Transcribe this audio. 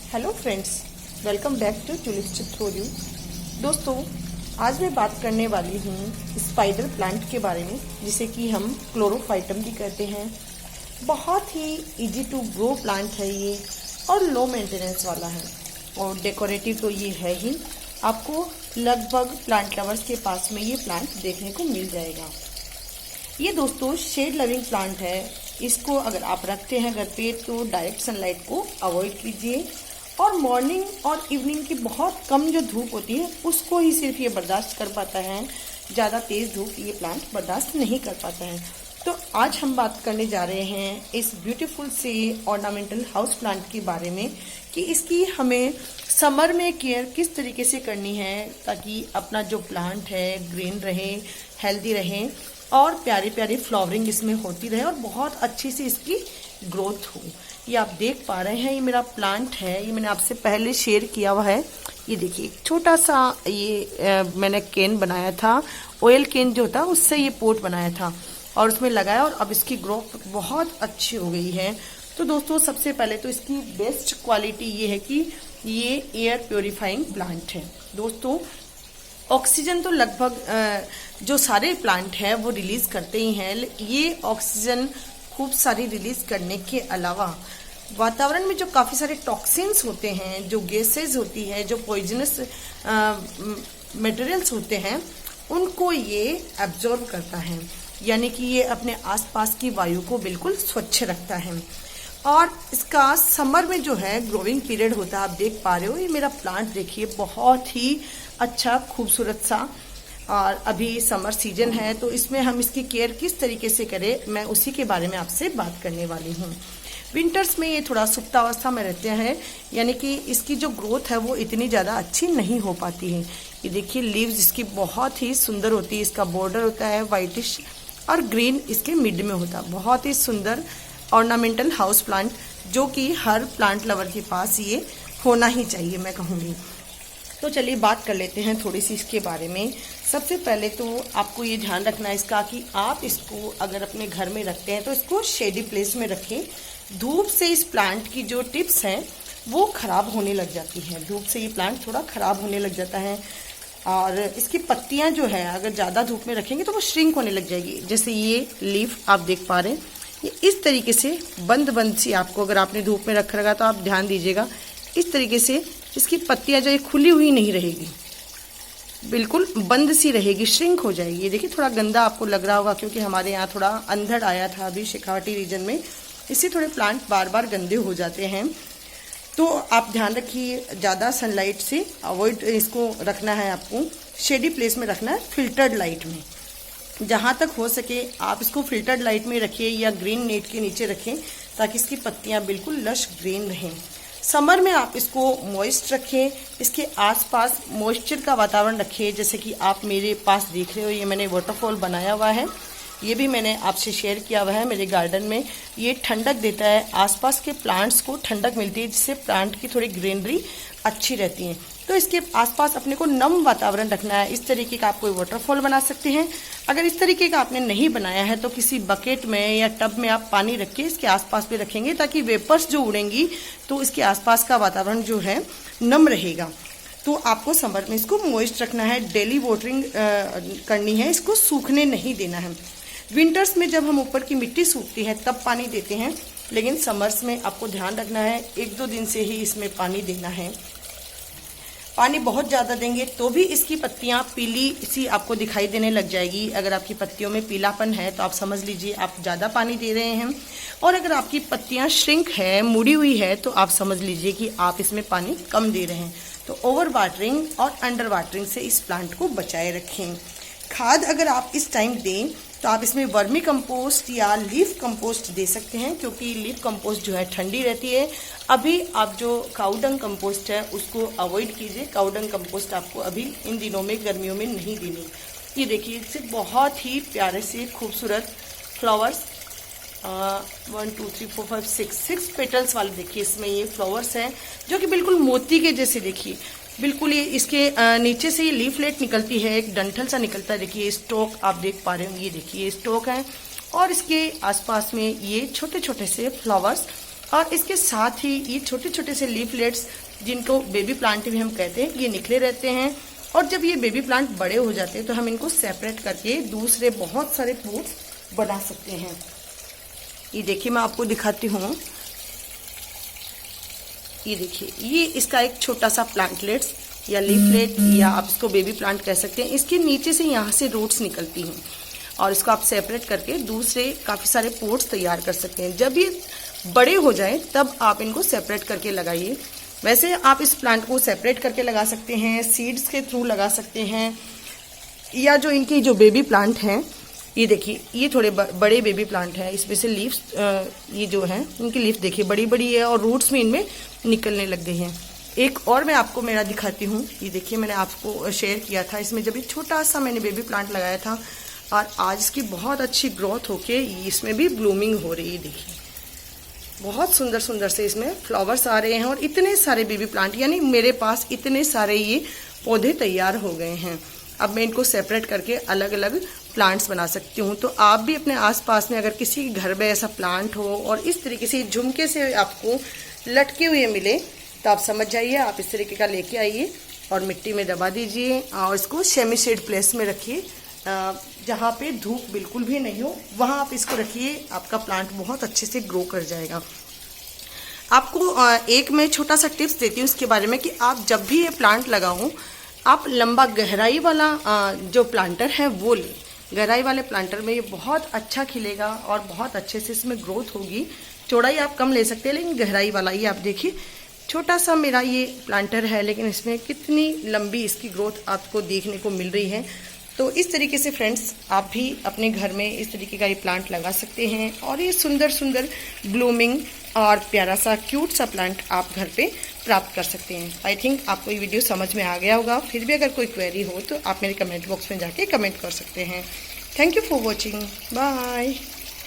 Hello friends, welcome back to Toolist through you. दोस्तों, आज मैं बात करने वाली हूँ स्पाइडर प्लांट के बारे में, जिसे कि हम क्लोरोफाइटम भी कहते हैं। बहुत ही इजी टू ग्रो प्लांट है ये और लो मेंटेनेंस वाला है और डेकोरेटिव तो ये है ही। आपको लगभग प्लांट लवर्स के पास में ये प्लांट देखने को मिल जाएगा। ये दोस्तों शेड लविंग प्लांट है। इसको अगर आप रखते हैं घर पे तो डायरेक्ट सनलाइट को अवॉइड कीजिए और मॉर्निंग और इवनिंग की बहुत कम जो धूप होती है उसको ही सिर्फ ये बर्दाश्त कर पाता है। ज़्यादा तेज़ धूप ये प्लांट बर्दाश्त नहीं कर पाता है। तो आज हम बात करने जा रहे हैं इस ब्यूटीफुल से ऑर्नामेंटल हाउस प्लांट के बारे में कि इसकी हमें समर में केयर किस तरीके से करनी है ताकि अपना जो प्लांट है ग्रीन रहे, हेल्दी रहे और प्यारी प्यारी फ्लावरिंग इसमें होती रहे और बहुत अच्छी सी इसकी ग्रोथ हो। ये आप देख पा रहे हैं, ये मेरा प्लांट है। ये मैंने आपसे पहले शेयर किया हुआ है। ये देखिए छोटा सा ये मैंने केन बनाया था, ऑयल केन जो था उससे ये पोट बनाया था और उसमें लगाया और अब इसकी ग्रोथ बहुत अच्छी हो गई है। तो दोस्तों सबसे पहले तो इसकी बेस्ट क्वालिटी ये है कि ये एयर प्योरीफाइंग प्लांट है। दोस्तों ऑक्सीजन तो लगभग जो सारे प्लांट हैं वो रिलीज करते ही हैं। ये ऑक्सीजन खूब सारी रिलीज करने के अलावा वातावरण में जो काफ़ी सारे टॉक्सिन्स होते हैं, जो गैसेज होती है, जो पॉइजनस मटेरियल्स होते हैं, उनको ये एब्जॉर्ब करता है। यानी कि ये अपने आसपास की वायु को बिल्कुल स्वच्छ रखता है। और इसका समर में जो है ग्रोइंग पीरियड होता है, आप देख पा रहे हो। ये मेरा प्लांट देखिए बहुत ही अच्छा खूबसूरत सा, और अभी समर सीजन है तो इसमें हम इसकी केयर किस तरीके से करें मैं उसी के बारे में आपसे बात करने वाली हूँ। विंटर्स में ये थोड़ा सुप्तावस्था में रहते हैं, यानी कि इसकी जो ग्रोथ है वो इतनी ज़्यादा अच्छी नहीं हो पाती है। ये देखिए लीव्स इसकी बहुत ही सुंदर होती है। इसका बॉर्डर होता है वाइटिश और ग्रीन इसके मिड में होता है। बहुत ही सुंदर ऑर्नामेंटल हाउस प्लांट जो कि हर प्लांट लवर के पास ये होना ही चाहिए मैं कहूँगी। तो चलिए बात कर लेते हैं थोड़ी सी इसके बारे में। सबसे पहले तो आपको ये ध्यान रखना है इसका कि आप इसको अगर अपने घर में रखते हैं तो इसको शेडी प्लेस में रखें। धूप से इस प्लांट की जो टिप्स हैं वो खराब होने लग जाती हैं। धूप से ये प्लांट थोड़ा खराब होने लग जाता है और इसकी पत्तियां जो है अगर ज़्यादा धूप में रखेंगे तो वो श्रिंक होने लग जाएगी। जैसे ये लीफ आप देख पा रहे हैं, ये इस तरीके से बंद सी आपको अगर आपने धूप में रख रखा तो आप ध्यान दीजिएगा इस तरीके से इसकी पत्तियां जो है खुली हुई नहीं रहेगी, बिल्कुल बंद सी रहेगी, श्रिंक हो जाएगी। ये देखिए थोड़ा गंदा आपको लग रहा होगा क्योंकि हमारे यहाँ थोड़ा अंधड़ आया था अभी शेखावटी रीजन में, इससे थोड़े प्लांट बार बार गंदे हो जाते हैं। तो आप ध्यान रखिए ज़्यादा सनलाइट से अवॉइड इसको रखना है। आपको शेडी प्लेस में रखना है, फिल्टर्ड लाइट में। जहाँ तक हो सके आप इसको फिल्टर्ड लाइट में रखिए या ग्रीन नेट के नीचे रखें ताकि इसकी पत्तियाँ बिल्कुल लश ग्रीन रहें। समर में आप इसको मॉइस्ट रखें, इसके आसपास मॉइस्चर का वातावरण रखिए। जैसे कि आप मेरे पास देख रहे हो, ये मैंने वाटरफॉल बनाया हुआ है, ये भी मैंने आपसे शेयर किया हुआ है मेरे गार्डन में। ये ठंडक देता है, आसपास के प्लांट्स को ठंडक मिलती है जिससे प्लांट की थोड़ी ग्रीनरी अच्छी रहती है। तो इसके आसपास अपने को नम वातावरण रखना है। इस तरीके का आप कोई वाटरफॉल बना सकते हैं। अगर इस तरीके का आपने नहीं बनाया है तो किसी बकेट में या टब में आप पानी रख के इसके आसपास भी रखेंगे ताकि वेपर्स जो उड़ेंगी तो इसके आसपास का वातावरण जो है नम रहेगा। तो आपको समर में इसको मॉइस्ट रखना है, डेली वाटरिंग करनी है, इसको सूखने नहीं देना है। विंटर्स में जब हम ऊपर की मिट्टी सूखती है तब पानी देते हैं, लेकिन समर्स में आपको ध्यान रखना है 1-2 दिन से ही इसमें पानी देना है। पानी बहुत ज़्यादा देंगे तो भी इसकी पत्तियाँ पीली सी आपको दिखाई देने लग जाएगी। अगर आपकी पत्तियों में पीलापन है तो आप समझ लीजिए आप ज़्यादा पानी दे रहे हैं, और अगर आपकी पत्तियाँ श्रिंक है, मुड़ी हुई है, तो आप समझ लीजिए कि आप इसमें पानी कम दे रहे हैं। तो ओवर वाटरिंग और अंडर वाटरिंग से इस प्लांट को बचाए रखें। खाद अगर आप इस टाइम दें तो आप इसमें वर्मी कंपोस्ट या लीफ कंपोस्ट दे सकते हैं, क्योंकि लीफ कंपोस्ट जो है ठंडी रहती है। अभी आप जो काउडंग कंपोस्ट है उसको अवॉइड कीजिए। काउडंग कंपोस्ट आपको अभी इन दिनों में गर्मियों में नहीं देनी। ये देखिए इससे बहुत ही प्यारे से खूबसूरत फ्लावर्स 1 2 3 4 5 6 पेटल्स वाले देखिए इसमें ये फ्लावर्स हैं जो कि बिल्कुल मोती के जैसे देखिए बिल्कुल ये इसके नीचे से ये लीफलेट निकलती है, एक डंठल सा निकलता है। देखिए स्टॉक आप देख पा रहे हो, ये देखिए स्टॉक है और इसके आसपास में ये छोटे छोटे से फ्लावर्स और इसके साथ ही ये छोटे छोटे से लीफलेट्स, जिनको बेबी प्लांट भी हम कहते हैं, ये निकले रहते हैं। और जब ये बेबी प्लांट बड़े हो जाते हैं तो हम इनको सेपरेट करके दूसरे बहुत सारे पॉट्स बना सकते हैं। ये देखिए, मैं आपको दिखाती हूँ। ये देखिए, ये इसका एक छोटा सा प्लांटलेट्स या लीफलेट, या आप इसको बेबी प्लांट कह सकते हैं। इसके नीचे से यहाँ से रूट्स निकलती हैं और इसको आप सेपरेट करके दूसरे काफ़ी सारे पॉट्स तैयार कर सकते हैं। जब ये बड़े हो जाएं तब आप इनको सेपरेट करके लगाइए। वैसे आप इस प्लांट को सेपरेट करके लगा सकते हैं, सीड्स के थ्रू लगा सकते हैं, या जो इनकी जो बेबी प्लांट हैं, ये देखिए, ये थोड़े बड़े बेबी प्लांट हैं। इसमें से लीव्स, ये जो है इनकी लीफ देखिए बड़ी बड़ी है और रूट्स भी इनमें निकलने लग गई हैं। एक और मैं आपको मेरा दिखाती हूँ। ये देखिए, मैंने आपको शेयर किया था, इसमें जब ये छोटा सा मैंने बेबी प्लांट लगाया था और आज इसकी बहुत अच्छी ग्रोथ होके इसमें भी ब्लूमिंग हो रही है। देखिए, बहुत सुंदर सुंदर से इसमें फ्लावर्स आ रहे हैं और इतने सारे बेबी प्लांट, यानी मेरे पास इतने सारे ये पौधे तैयार हो गए हैं। अब मैं इनको सेपरेट करके अलग अलग प्लांट्स बना सकती हूँ। तो आप भी अपने आसपास में अगर किसी के घर में ऐसा प्लांट हो और इस तरीके से झुमके से आपको लटके हुए मिले तो आप समझ जाइए, आप इस तरीके का लेके आइए और मिट्टी में दबा दीजिए और इसको सेमी शेड प्लेस में रखिए, जहाँ पे धूप बिल्कुल भी नहीं हो, वहाँ आप इसको रखिए। आपका प्लांट बहुत अच्छे से ग्रो कर जाएगा। आपको एक मैं छोटा सा टिप्स देती हूँ इसके बारे में कि आप जब भी ये प्लांट लगाओ, आप लंबा गहराई वाला जो प्लांटर है वो लें। गहराई वाले प्लांटर में ये बहुत अच्छा खिलेगा और बहुत अच्छे से इसमें ग्रोथ होगी। चौड़ाई आप कम ले सकते हैं, लेकिन गहराई वाला, ये आप देखिए छोटा सा मेरा ये प्लांटर है, लेकिन इसमें कितनी लंबी इसकी ग्रोथ आपको देखने को मिल रही है। तो इस तरीके से फ्रेंड्स, आप भी अपने घर में इस तरीके का ये प्लांट लगा सकते हैं और ये सुंदर सुंदर ब्लूमिंग और प्यारा सा क्यूट सा प्लांट आप घर पे प्राप्त कर सकते हैं। आई थिंक आपको ये वीडियो समझ में आ गया होगा। फिर भी अगर कोई क्वेरी हो तो आप मेरे कमेंट बॉक्स में जाके कमेंट कर सकते हैं। Thank you for watching. Bye.